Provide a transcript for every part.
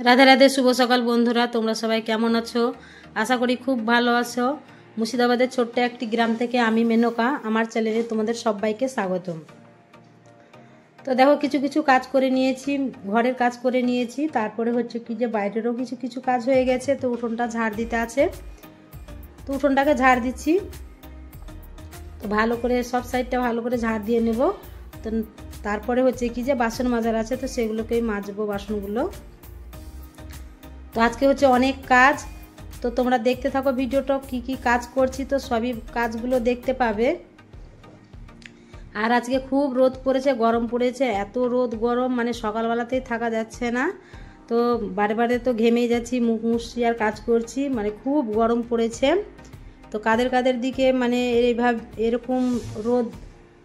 রাধে রাধে, শুভ সকাল বন্ধুরা। তোমরা সবাই কেমন আছো? আশা করি খুব ভালো আছো। মুর্শিদাবাদের ছোট্ট একটি গ্রাম থেকে আমি মেনকা, আমার চ্যানেলে তোমাদের সবাইকে স্বাগতম। তো দেখো, কিছু কিছু কাজ করে নিয়েছি, ঘরের কাজ করে নিয়েছি, তারপরে হচ্ছে কি যে বাইরেরও কিছু কিছু কাজ হয়ে গেছে। তো উঠোনটা ঝাড় দিতে আছে, তো উঠোনটাকে ঝাড় দিচ্ছি। তো ভালো করে সব সাইডটা ভালো করে ঝাড় দিয়ে নেব। তো তারপরে হচ্ছে কি যে বাসন মাজার আছে, তো সেগুলোকেই মাজবো বাসনগুলো। তো আজকে হচ্ছে অনেক কাজ, তো তোমরা দেখতে থাকো ভিডিওটা, কি কি কাজ করছি তো সবই কাজগুলো দেখতে পাবে। আর আজকে খুব রোদ পড়েছে, গরম পড়েছে, এত রোদ গরম মানে সকালবেলাতেই থাকা যাচ্ছে না। তো বারে বারে তো ঘেমেই যাচ্ছি, মুখ মুছছি আর কাজ করছি, মানে খুব গরম পড়েছে। তো কাদের কাদের দিকে মানে এইভাবে এরকম রোদ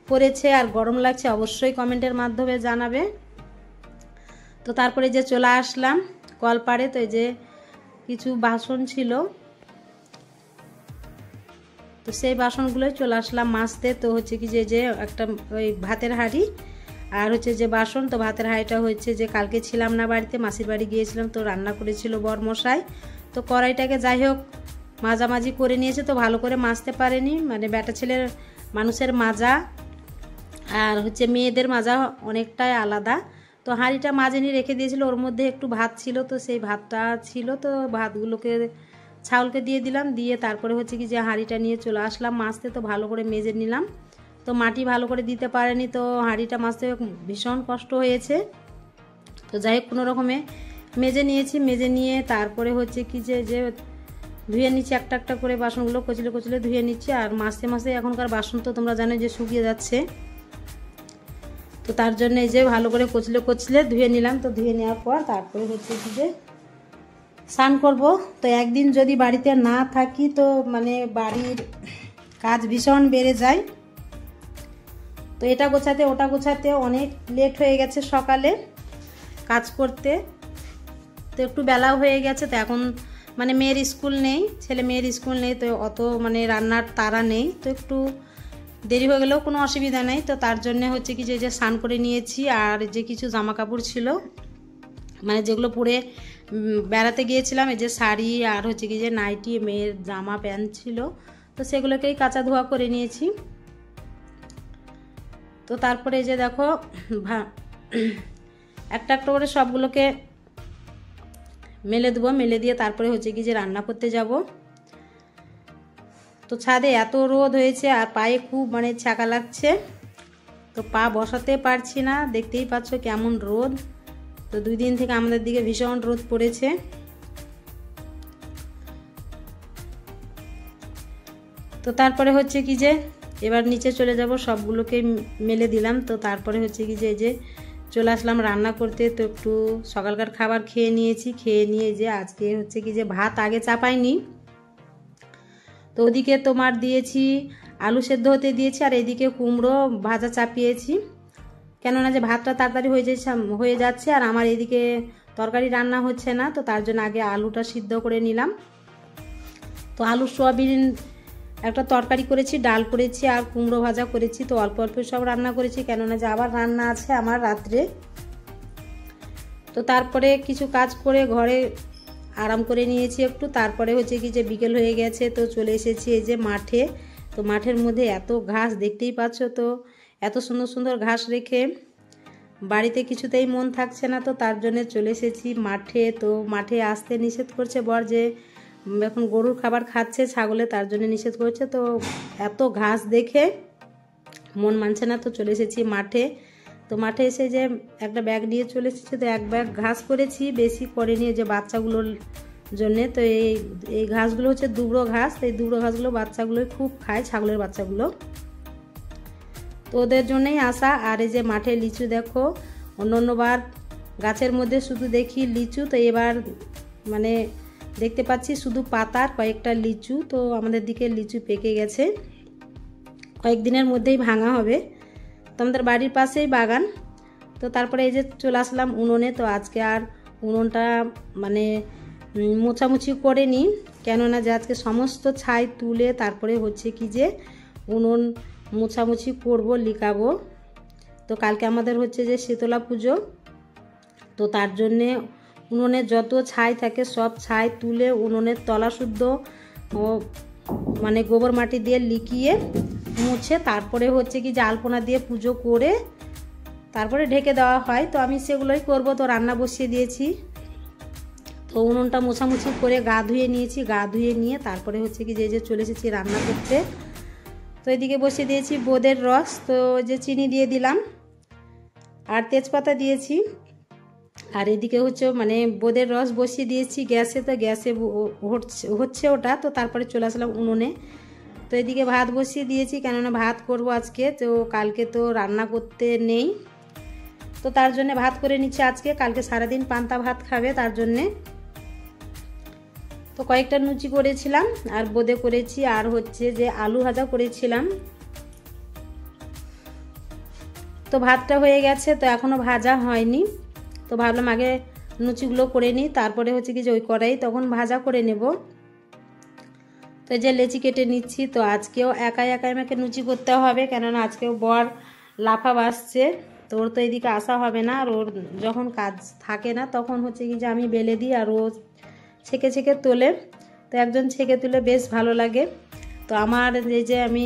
পড়েছে আর গরম লাগছে অবশ্যই কমেন্টের মাধ্যমে জানাবে। তো তারপরে যে চলে আসলাম কলপাড়ে, তো এই যে কিছু বাসন ছিল, তো সেই বাসনগুলোই চলে আসলাম মাজতে। তো হচ্ছে কি যে একটা ওই ভাতের হাঁড়ি আর হচ্ছে যে বাসন। তো ভাতের হাঁড়িটা হচ্ছে যে কালকে ছিলাম না বাড়িতে, মাসির বাড়ি গিয়েছিলাম, তো রান্না করেছিল বরমশাই। তো কড়াইটাকে যাই হোক মাজামাজি করে নিয়েছে, তো ভালো করে মাজতে পারেনি, মানে বেটা ছেলের মানুষের মাজা আর হচ্ছে মেয়েদের মাজা অনেকটাই আলাদা। তো হাঁড়িটা মাজেনি রেখে দিয়েছিল, ওর মধ্যে একটু ভাত ছিল, তো সেই ভাতটা ছিল, তো ভাতগুলোকে ছাউলকে দিয়ে দিলাম, দিয়ে তারপরে হচ্ছে কি যে হাঁড়িটা নিয়ে চলে আসলাম মাজতে। তো ভালো করে মেজে নিলাম, তো মাটি ভালো করে দিতে পারেনি, তো হাঁড়িটা মাজতে ভীষণ কষ্ট হয়েছে। তো যাই হোক কোনো রকমে মেজে নিয়েছি, মেজে নিয়ে তারপরে হচ্ছে কি যে ধুয়ে নিচ্ছি একটা একটা করে বাসনগুলো, কচলে কচলে ধুয়ে নিচ্ছি। আর মাসে মাসে এখনকার বাসন তো তোমরা জানো যে শুকিয়ে যাচ্ছে, তো তার জন্য এই যে ভালো করে কচলে কচলে ধুয়ে নিলাম। তো ধুয়ে নেওয়ার পর তারপরে হচ্ছে কি যে স্নান করব। তো একদিন যদি বাড়িতে না থাকি তো মানে বাড়ির কাজ ভীষণ বেড়ে যায়। তো এটা গোছাতে ওটা গোছাতে অনেক লেট হয়ে গেছে সকালে কাজ করতে, তো একটু বেলাও হয়ে গেছে। তো এখন মানে মেয়ের স্কুল নেই, ছেলে মেয়ের স্কুল নেই, তো অত মানে রান্নার তাড়া নেই, তো একটু দেরি হয়ে গেলেও কোনো অসুবিধা নেই। তো তার জন্য হচ্ছে কি যে স্নান করে নিয়েছি। আর যে কিছু জামা কাপড় ছিল মানে যেগুলো পরে বেড়াতে গিয়েছিলাম, এই যে শাড়ি আর হচ্ছে কি যে নাইটি, মেয়ের জামা প্যান্ট ছিল, তো সেগুলোকেই কাচা ধোয়া করে নিয়েছি। তো তারপরে এই যে দেখো একটা একটা করে সবগুলোকে মেলে দেবো, মেলে দিয়ে তারপরে হচ্ছে কি যে রান্না করতে যাব। তো ছাদে এত রোদ হয়েছে আর পায়ে খুব মানে ছাকা লাগছে, তো পা বসাতে পারছি না, দেখতেই পাচ্ছ কেমন রোদ। তো 2 দিন থেকে আমাদের দিকে ভীষণ রোদ পড়েছে। তো তারপরে হচ্ছে কি যে এবার নিচে চলে যাব, সবগুলোকে মেলে দিলাম। তো তারপরে হচ্ছে কি যে চলে আসলাম রান্না করতে। তো একটু সকালকার খাবার খেয়ে নিয়েছি, খেয়ে নিয়ে যে আজকে হচ্ছে কি যে ভাত আগে চাপাইনি, তো ওদিকে তোমার দিয়েছি আলু সেদ্ধ হতে দিয়েছি, আর এদিকে কুমড়ো ভাজা চাপিয়েছি, কেননা যে ভাতটা তাড়াতাড়ি হয়ে যাচ্ছে আর আমার এদিকে তরকারি রান্না হচ্ছে না, তো তার জন্য আগে আলুটা সিদ্ধ করে নিলাম। তো আলু সোয়াবিন একটা তরকারি করেছি, ডাল করেছি আর কুমড়ো ভাজা করেছি, তো অল্প অল্প সব রান্না করেছি, কেননা যে আবার রান্না আছে আমার রাত্রে। তো তারপরে কিছু কাজ করে ঘরে আরাম করে নিয়েছি একটু। তারপরে হচ্ছে কি যে বিকেল হয়ে গেছে, তো চলে এসেছি এই যে মাঠে। তো মাঠের মধ্যে এত ঘাস দেখতেই পাচ্ছ, তো এত সুন্দর সুন্দর ঘাস রেখে বাড়িতে কিছুতেই মন থাকছে না, তো তার জন্য চলে এসেছি মাঠে। তো মাঠে আসতে নিষেধ করছে বর, যে এখন গরুর খাবার খাচ্ছে ছাগলে, তার জন্য নিষেধ করছে। তো এত ঘাস দেখে মন মানছে না, তো চলে এসেছি মাঠে। তো মাঠে এসে যে একটা ব্যাগ নিয়ে চলে এসেছি, তো এক ব্যাগ ঘাস করেছি, বেশি করে নিয়ে যে বাচ্চাগুলোর জন্যে। তো এই ঘাসগুলো হচ্ছে দুবড়ো ঘাস, এই দুবড়ো ঘাসগুলো বাচ্চাগুলোই খুব খায়, ছাগলের বাচ্চাগুলো, তো ওদের জন্যই আসা। আর এই যে মাঠে লিচু দেখো, অন্যবার গাছের মধ্যে শুধু দেখি লিচু, তো এবার মানে দেখতে পাচ্ছি শুধু পাতার কয়েকটা লিচু। তো আমাদের দিকে লিচু পেকে গেছে, কয়েকদিনের মধ্যেই ভাঙা হবে। তো আমাদের বাড়ির পাশেই বাগান। তো তারপরে এই যে চলে আসলাম উনুনে। তো আজকে আর উনুনটা মানে মোছামুছি করে নিই, কেননা যে আজকে সমস্ত ছাই তুলে তারপরে হচ্ছে কি যে উনুন মোছামুছি করব, লিকাবো। তো কালকে আমাদের হচ্ছে যে শীতলা পুজো, তো তার জন্যে উনুনে যত ছাই থাকে সব ছাই তুলে উনুনের তলা শুদ্ধ মানে গোবর মাটি দিয়ে লিখিয়ে মুছে তারপরে হচ্ছে কি যে আলপনা দিয়ে পুজো করে তারপরে ঢেকে দেওয়া হয়। তো আমি সেগুলোই করব। তো রান্না বসিয়ে দিয়েছি। তো উনুনটা মোছামুছি করে গা ধুয়ে নিয়েছি। গা ধুয়ে নিয়ে তারপরে হচ্ছে কি যে চলে এসেছি রান্না করতে। তো এদিকে বসিয়ে দিয়েছি বোঁদের রস। তো যে চিনি দিয়ে দিলাম আর তেজপাতা দিয়েছি। আর এদিকে হচ্ছে মানে বোঁদের রস বসিয়ে দিয়েছি গ্যাসে। তো গ্যাসে হচ্ছে ওটা। তো তারপরে চলে আসলাম উনুনে। তো এদিকে ভাত বসিয়ে দিয়েছি, কেননা ভাত করব আজকে। তো কালকে তো রান্না করতে নেই, তো তার জন্য ভাত করে নিচ্ছে আজকে। কালকে সারাদিন পান্তা ভাত খাবে তার জন্যে। তো কয়েকটা লুচি করেছিলাম আর বোঁদে করেছি, আর হচ্ছে যে আলু ভাজা করেছিলাম। তো ভাতটা হয়ে গেছে, তো এখনও ভাজা হয়নি। তো ভাবলাম আগে লুচিগুলো করে নিই, তারপরে হচ্ছে কি যে ওই কড়াই তখন ভাজা করে নেব। তো যে লেচি কেটে নিচ্ছি। তো আজকেও একাই আমাকে লুচি করতে হবে, কেননা আজকেও বর লাফা বাসছে। তো ওর তো এদিকে আসা হবে না, আর ওর যখন কাজ থাকে না তখন হচ্ছে কি যে আমি বেলে দিই আর ও ছেঁকে ছেঁকে তোলে। তো একজন ছেঁকে তুলে বেশ ভালো লাগে। তো আমার এই যে আমি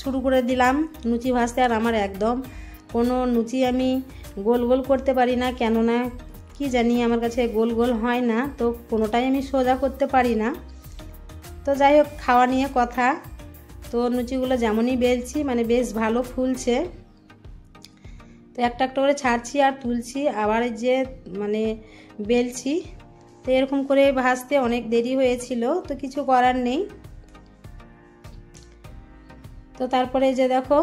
শুরু করে দিলাম লুচি ভাজতে, আর আমার একদম কোনো লুচি আমি গোল গোল করতে পারি না, কেননা কি জানি আমার কাছে গোল গোল হয় না। তো কোনোটাই আমি সোজা করতে পারি না। তো যাই হোক, খাওয়া নিয়ে কথা। তো লুচিগুলো যেমনই বেলছি মানে বেশ ভালো ফুলছে। তো একটা একটা করে ছাড়ছি আর তুলছি, আবার যে মানে বেলছি। তো এরকম করে ভাজতে অনেক দেরি হয়েছিল, তো কিছু করার নেই। তো তারপরে যে দেখো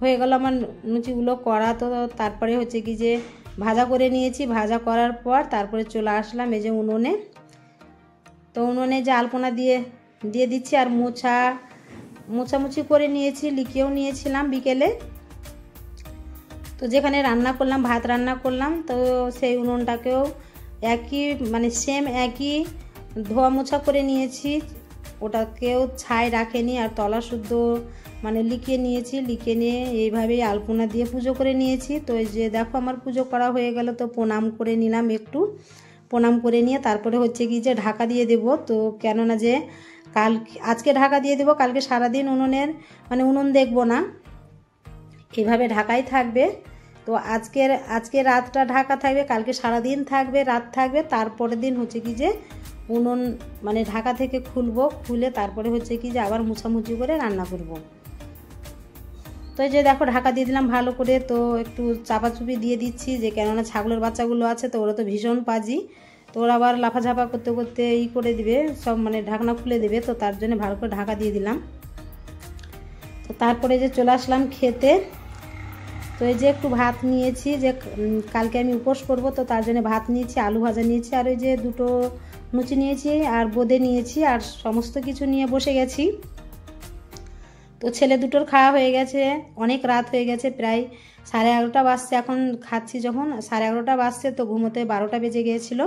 হয়ে গেল আমার লুচিগুলো করা। তো তারপরে হচ্ছে কি যে ভাজা করে নিয়েছি। ভাজা করার পর তারপরে চলে আসলাম এই যে উনুনে। তো উনুনে যে আলপনা দিয়ে দিচ্ছি, আর মোছামুছি করে নিয়েছি, লিখিয়েও নিয়েছিলাম বিকেলে। তো যেখানে রান্না করলাম, ভাত রান্না করলাম, তো সেই উনুনটাকেও একই মানে সেম একই ধোয়া মোছা করে নিয়েছি। ওটাকেও ছাই রাখেনি, আর তলা শুদ্ধ মানে লিখিয়ে নিয়েছি। লিখিয়ে নিয়ে এইভাবেই আলপনা দিয়ে পুজো করে নিয়েছি। তো এই যে দেখো আমার পুজো করা হয়ে গেল। তো প্রণাম করে নিলাম, একটু প্রণাম করে নিয়ে তারপরে হচ্ছে কি যে ঢাকা দিয়ে দেব। তো কেননা যে আজকে ঢাকা দিয়ে দেব, কালকে সারাদিন উনুন দেখব না, এভাবে ঢাকাই থাকবে। তো আজকে রাতটা ঢাকা থাকবে, কালকে সারাদিন থাকবে, রাত থাকবে। তারপরের দিন হচ্ছে কি যে উনুন মানে ঢাকা থেকে খুলে তারপরে হচ্ছে কি যে আবার মুছামুছি করে রান্না করব। তো এই যে দেখো ঢাকা দিয়ে দিলাম ভালো করে। তো একটু চাপাচুপি দিয়ে দিচ্ছি, যে কেননা ছাগলের বাচ্চাগুলো আছে, তো ওরা তো ভীষণ পাজি। তো ওরা আবার লাফাঝাপা করতে করতে করে দিবে সব, মানে ঢাকনা খুলে দেবে। তো তার জন্য ভালো করে ঢাকা দিয়ে দিলাম। তো তারপরে যে চলে আসলাম খেতে। তো এই যে একটু ভাত নিয়েছি, যে কালকে আমি উপোস করব। তো তার জন্য ভাত নিয়েছি, আলু ভাজা নিয়েছি, আর ওই যে দুটো লুচি নিয়েছি, আর বোঁদে নিয়েছি, আর সমস্ত কিছু নিয়ে বসে গেছি। তো ছেলে দুটোর খাওয়া হয়ে গেছে, অনেক রাত হয়ে গেছে, প্রায় 11:30 বাজছে। এখন খাচ্ছি যখন 11:30 বাজছে, তো ঘুমোতে 12টা বেজে গিয়েছিল।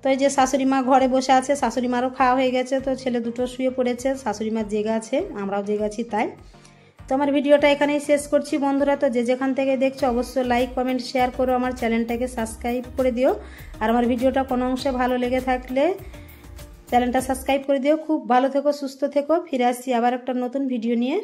তো এই যে শাশুড়ি মা ঘরে বসে আছে, শাশুড়ি মারও খাওয়া হয়ে গেছে। তো ছেলে দুটো শুয়ে পড়েছে, শাশুড়ি মার জেগে আছে, আমরাও জেগে আছি তাই। তো আমার ভিডিওটা এখানেই শেষ করছি বন্ধুরা। তো যে যেখান থেকে দেখছো অবশ্যই লাইক কমেন্ট শেয়ার করো, আমার চ্যানেলটাকে সাবস্ক্রাইব করে দিও। আর আমার ভিডিওটা কোনো অংশে ভালো লেগে থাকলে চ্যানেলটা সাবস্ক্রাইব করে দিও। খুব ভালো থেকো, সুস্থ থেকো। ফিরে আসছি আবার একটা নতুন ভিডিও নিয়ে।